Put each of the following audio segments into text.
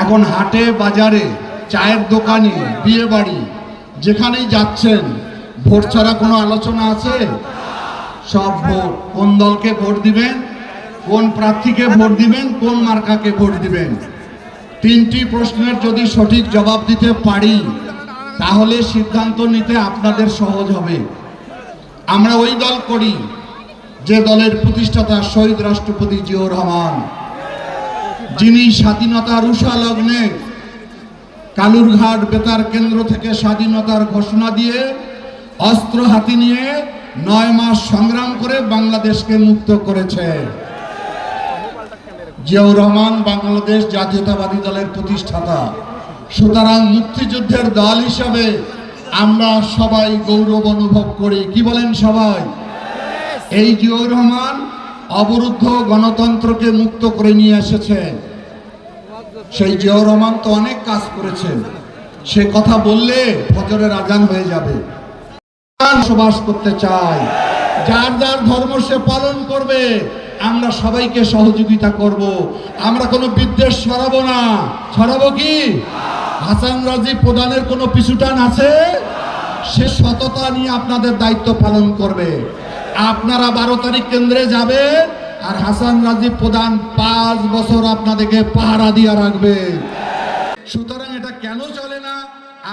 এখন হাটে বাজারে চায়ের দোকানে বিয়ে বাড়ি যেখানেই যাচ্ছেন ভোট ছাড়া কোনো আলোচনা আছে? সব ভোট। কোন দলকে ভোট দিবেন, কোন প্রার্থীকে ভোট দিবেন, কোন মার্কাকে ভোট দিবেন, তিনটি প্রশ্নের যদি সঠিক জবাব দিতে পারি তাহলে সিদ্ধান্ত নিতে আপনাদের সহজ হবে। আমরা ওই দল করি যে দলের প্রতিষ্ঠাতা শহীদ রাষ্ট্রপতি জিয়াউর রহমান, যিনি স্বাধীনতার উষা লগ্নে কালুরঘাট বেতার কেন্দ্র থেকে স্বাধীনতার ঘোষণা দিয়ে অস্ত্র হাতে নিয়ে 9 মাস সংগ্রাম করে বাংলাদেশকে মুক্ত করেছে। জিয়াউর রহমান বাংলাদেশ জাতীয়তাবাদী দলের প্রতিষ্ঠাতা। সুতরাং মুক্তিযুদ্ধের দল হিসাবে আমরা সবাই গৌরব অনুভব করি। কি বলেন সবাই? এই জিয়াউর রহমান অবরুদ্ধ গণতন্ত্রকে মুক্ত করে নিয়ে এসেছে। সেই জিয়াউর রহমান তো অনেক কাজ করেছেন, সে কথা বললে ফজরের আজান হয়ে যাবে। বসবাস করতে চাই, যার যার ধর্ম সে পালন করবে, আমরা সবাইকে সহযোগিতা করব। আমরা কোনো বিদ্বেষ ছড়াবো না। ছড়াবো কি? হাসান রাজি প্রধানের কোনো পিছুটান আছে? সে সততা নিয়ে আপনাদের দায়িত্ব পালন করবে। আপনারা 12 তারিখ কেন্দ্রে যাবেন আর হাসান রাজি প্রধান 5 বছর আপনাদেরকে পাহারা দিয়ে রাখবে। সুতরাং এটা কেন চলে না?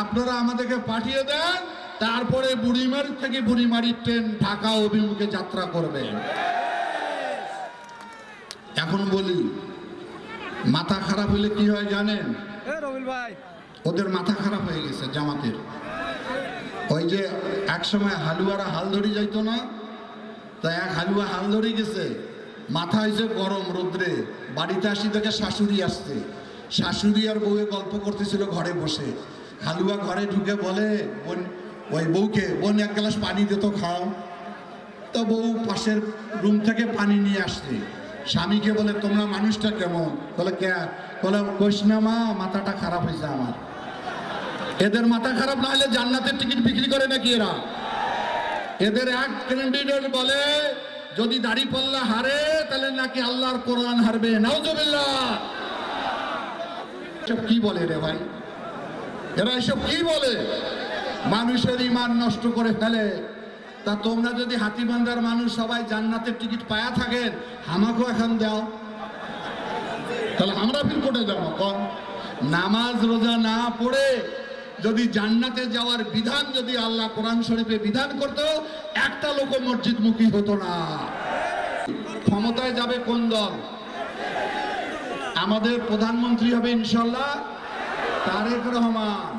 আপনারা আমাদেরকে পাঠিয়ে দেন, তারপরে বুড়িমারি থেকে বুড়িমারির ট্রেন ঢাকা অভিমুখে যাত্রা করবে। এখন বলি, মাথা খারাপ হলে কি হয় জানেন? ওদের মাথা খারাপ হয়ে গেছে জামাতের। ওই যে এক সময় হালুয়ারা হাল ধরে যাইতো না, তা এক হালুয়া হাল ধরে গেছে, মাথা হয়েছে গরম রোদ্রে। বাড়িতে আসি থেকে শাশুড়ি আসছে, শাশুড়ি আর বউয়ে গল্প করতেছিল ঘরে বসে। হালুয়া ঘরে ঢুকে বলে ওই বউকে, বোন 1 গ্লাস পানি দিত খাও। তো বউ পাশের রুম থেকে পানি নিয়ে আসছে। স্বামীকে বলে তোমরা মানুষটা কেমন? বলে কে? বলে কইস না মা, মাথাটা খারাপ হয়েছে আমার। এদের মাথা খারাপ না হলে জান্নাতের টিকিট বিক্রি করে নাকি এরা? এদের এক ক্যান্ডিডেট বলে যদি দাড়িপাল্লা হারে তাহলে নাকি আল্লাহর কোরআন হারবে। নাউজুবিল্লাহ। এসব কি বলে রে ভাই? এরা এসব কি বলে? মানুষের ঈমান নষ্ট করে ফেলে। তা তোমরা যদি হাতিবান্ধার মানুষ সবাই জান্নাতের টিকিট পায়া থাকেন, আমাকেও এখন দাও, তাহলে আমরা ফির কোটে যাবো। কম নামাজ রোজা না পড়ে যদি জান্নাতে যাওয়ার বিধান যদি আল্লাহ কোরআন শরীফে বিধান করতো, একটা লোক মসজিদ মুখী হতো না। ক্ষমতায় যাবে কোন দল? আমাদের প্রধানমন্ত্রী হবে ইনশাল্লাহ তারেক রহমান।